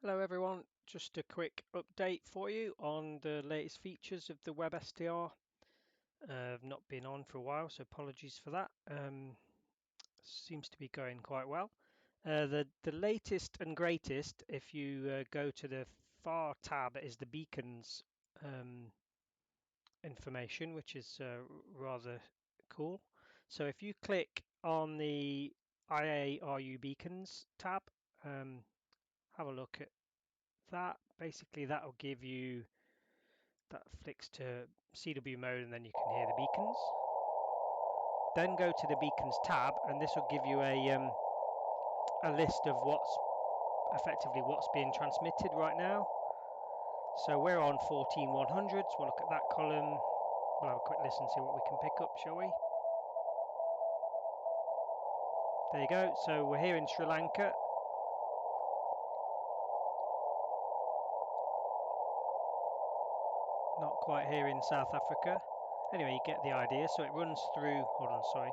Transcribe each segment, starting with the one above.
Hello everyone, just a quick update for you on the latest features of the Websdr. I've not been on for a while, so apologies for that. Seems to be going quite well. The latest and greatest, if you go to the far tab, is the beacons information, which is rather cool. So if you click on the IARU beacons tab, have a look at that. Basically, that'll give you that flicks to CW mode, and then you can hear the beacons. Then go to the beacons tab, and this will give you a list of what's being transmitted right now. So we're on 14100, so we'll look at that column. We'll have a quick listen, see what we can pick up, shall we? There you go. So we're here in Sri Lanka. Not quite here in South Africa. Anyway, you get the idea. So it runs through, hold on, sorry.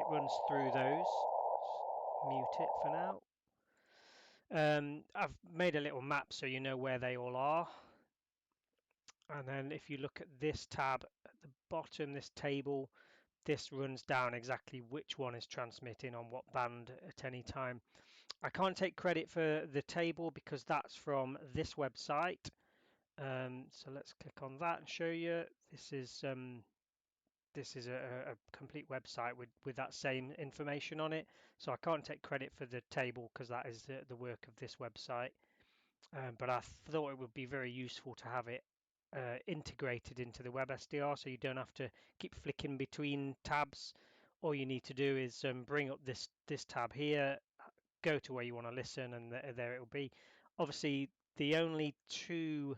It runs through those. Mute it for now. I've made a little map so you know where they all are. And then if you look at this tab at the bottom, this table, this runs down exactly which one is transmitting on what band at any time. I can't take credit for the table because that's from this website. So let's click on that and show you. This is a complete website with that same information on it. So I can't take credit for the table because that is the work of this website. But I thought it would be very useful to have it integrated into the Websdr so you don't have to keep flicking between tabs. All you need to do is bring up this tab here, go to where you want to listen, and there it will be. Obviously, the only two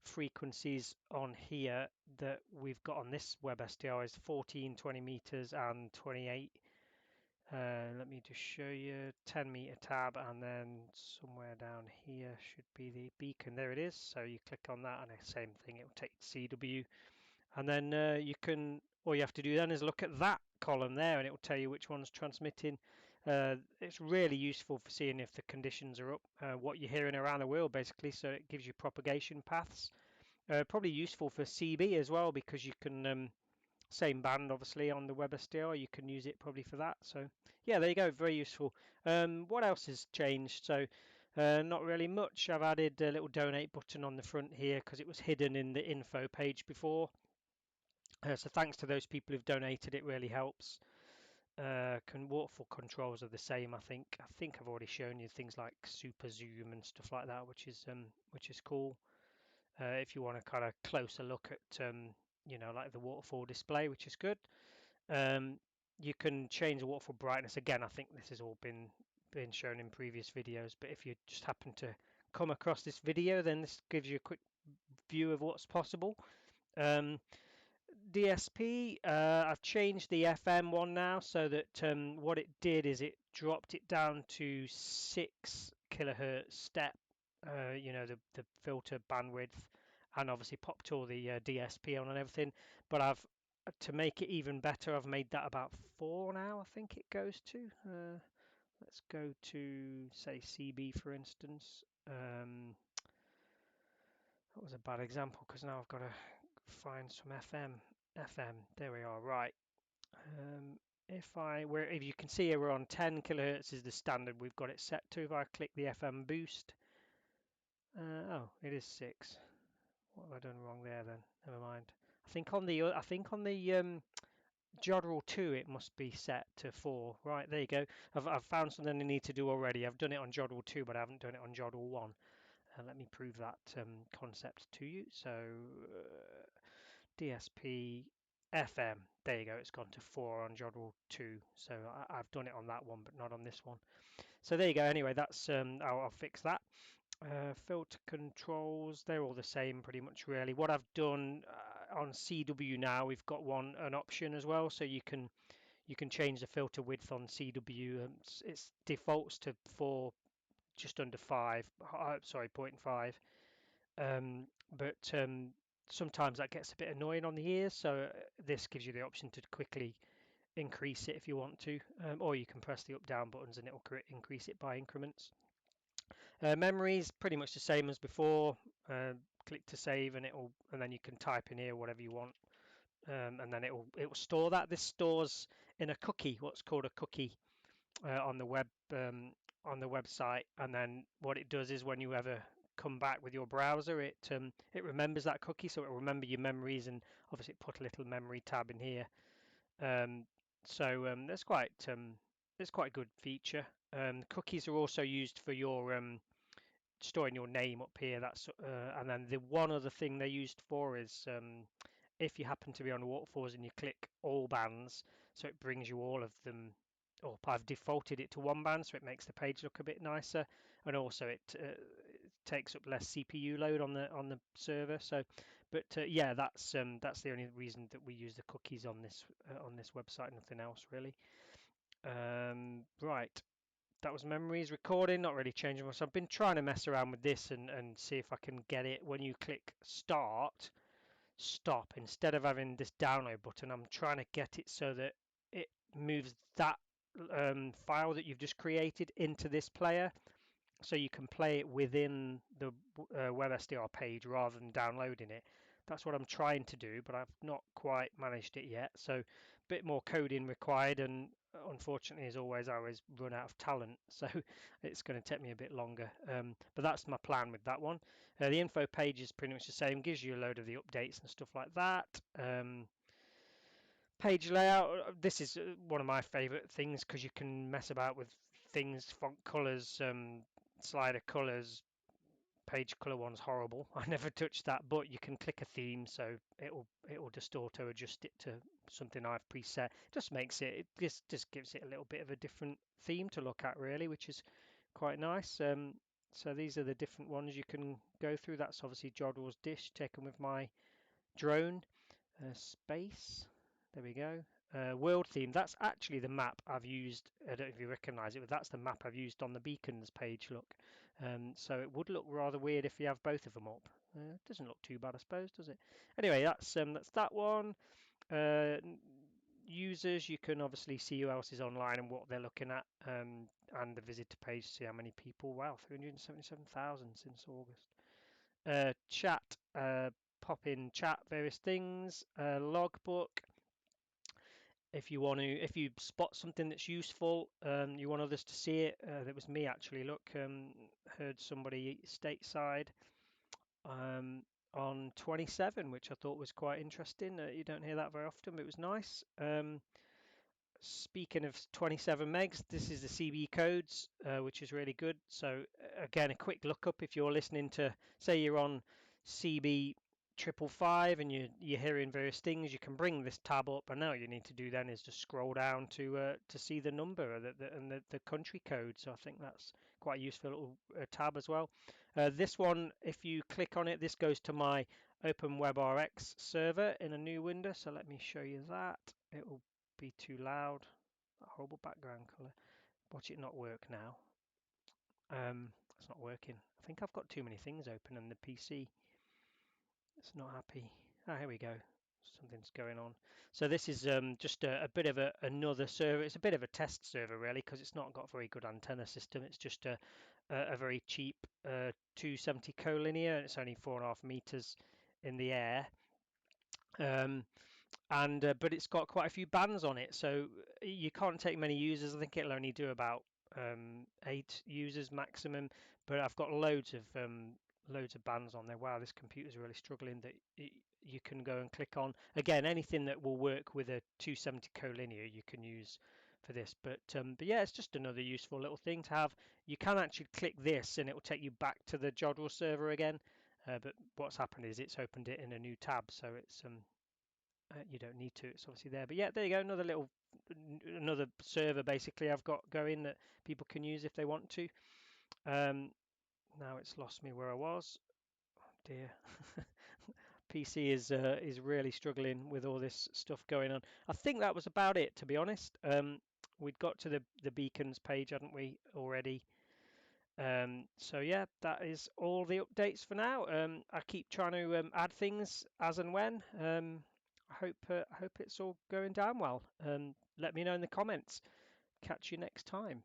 frequencies on here that we've got on this Websdr is 14, 20 meters and 28. Let me just show you 10-meter tab, and then somewhere down here should be the beacon. There it is. So you click on that, and the same thing, it will take CW, and then all you have to do then is look at that column there, and it will tell you which one's transmitting. It's really useful for seeing if the conditions are up, what you're hearing around the world, basically. So it gives you propagation paths. Probably useful for CB as well because you can. Same band, obviously, on the Websdr. You can use it probably for that. So, yeah, there you go. Very useful. What else has changed? So, not really much. I've added a little donate button on the front here because it was hidden in the info page before. So, thanks to those people who've donated. It really helps. Waterfall controls are the same. I think I've already shown you things like super zoom and stuff like that, which is cool. If you want a kind of closer look at like the waterfall display, which is good. You can change the waterfall brightness. Again, I think this has all been shown in previous videos, but if you just happen to come across this video, then this gives you a quick view of what's possible. DSP, I've changed the FM one now so that what it did is it dropped it down to 6 kilohertz step, the filter bandwidth, and obviously popped all the DSP on and everything. But to make it even better, I've made that about 4 now, I think it goes to. Let's go to, say, CB, for instance. That was a bad example because now I've got to find some FM. There we are. Right. If you can see here, we're on 10 kilohertz is the standard we've got it set to. If I click the FM boost, it is 6. What have I done wrong there then? Never mind. I think on the Jodrell 2 it must be set to 4. Right, there you go. I've found something I need to do already. I've done it on Jodrell 2, but I haven't done it on Jodrell 1. Let me prove that concept to you. So DSP FM, there you go. It's gone to 4 on Jodrell 2. So I've done it on that one, but not on this one. So there you go. Anyway, that's I'll fix that. Filter controls, they're all the same pretty much really. What I've done on CW now, we've got an option as well, so you can change the filter width on CW. It defaults to 4, just under 5, 0.5. But sometimes that gets a bit annoying on the ears, so this gives you the option to quickly increase it if you want to, or you can press the up down buttons and it will increase it by increments. Memories pretty much the same as before. Click to save, and then you can type in here whatever you want, and then it will store that. This stores in a cookie, what's called a cookie, on the website, and then what it does is when you ever come back with your browser, it remembers that cookie, so it will remember your memories, and obviously put a little memory tab in here. That's quite a good feature. Cookies are also used for your storing your name up here. And then the one other thing they're used for is if you happen to be on waterfalls and you click all bands, so it brings you all of them. Or I've defaulted it to one band, so it makes the page look a bit nicer, and also it takes up less CPU load on the server. Yeah, that's the only reason that we use the cookies on this website. Nothing else really. Right, that was memories recording, not really changing much. I've been trying to mess around with this and see if I can get it when you click stop, instead of having this download button. I'm trying to get it so that it moves that file that you've just created into this player, so you can play it within the WebSdr page rather than downloading it. That's what I'm trying to do, but I've not quite managed it yet. So a bit more coding required, and unfortunately, as always, I always run out of talent. So it's going to take me a bit longer. But that's my plan with that one. The info page is pretty much the same, gives you a load of the updates and stuff like that. Page layout, this is one of my favorite things because you can mess about with things, font colors, slider colors. Page color one's horrible. I never touched that, but you can click a theme, so it will just auto adjust it to something I've preset. Just makes it just gives it a little bit of a different theme to look at, really, which is quite nice. So these are the different ones you can go through. That's obviously Jodwall's dish taken with my drone. Space. There we go. World theme. That's actually the map I've used. I don't know if you recognise it, but that's the map I've used on the beacons page. Look. So it would look rather weird if you have both of them up. It doesn't look too bad, I suppose, does it? Anyway, that's that one. Uh, Users, you can obviously see who else is online and what they're looking at, and the visitor page to see how many people. Wow, 377,000 since August. Chat, pop in chat various things. Logbook, if you spot something that's useful, you want others to see it. That was me actually. Look, heard somebody stateside on 27, which I thought was quite interesting. You don't hear that very often, but it was nice. Speaking of 27 megs, this is the CB codes, which is really good. So again, a quick lookup if you're listening to, say you're on CB 555 and you're hearing various things, you can bring this tab up, and now all you need to do then is just scroll down to see the number and the country code. So I think that's quite a useful little tab as well. This one, if you click on it, this goes to my OpenWebRX server in a new window. So let me show you that. It will be too loud. That horrible background color. Watch it not work now. It's not working. I think I've got too many things open and the PC it's not happy. Ah, here we go. Something's going on. So this is just a bit of another server. It's a bit of a test server really, because it's not got a very good antenna system. It's just a very cheap 270 collinear, and it's only 4.5 meters in the air. But it's got quite a few bands on it, so you can't take many users. I think it'll only do about 8 users maximum. But I've got loads of bands on there. Wow, this computer's really struggling. You can go and click on again anything that will work with a 270 collinear. You can use for this. But yeah, it's just another useful little thing to have. You can actually click this, and it will take you back to the Jodwall server again. But what's happened is it's opened it in a new tab, so it's you don't need to. It's obviously there. But yeah, there you go. Another server basically I've got going that people can use if they want to. Now it's lost me where I was. Oh dear. PC is really struggling with all this stuff going on. I think that was about it, to be honest. We'd got to the beacons page, hadn't we, already? So yeah, that is all the updates for now. I keep trying to add things as and when. I hope it's all going down well. Let me know in the comments. Catch you next time.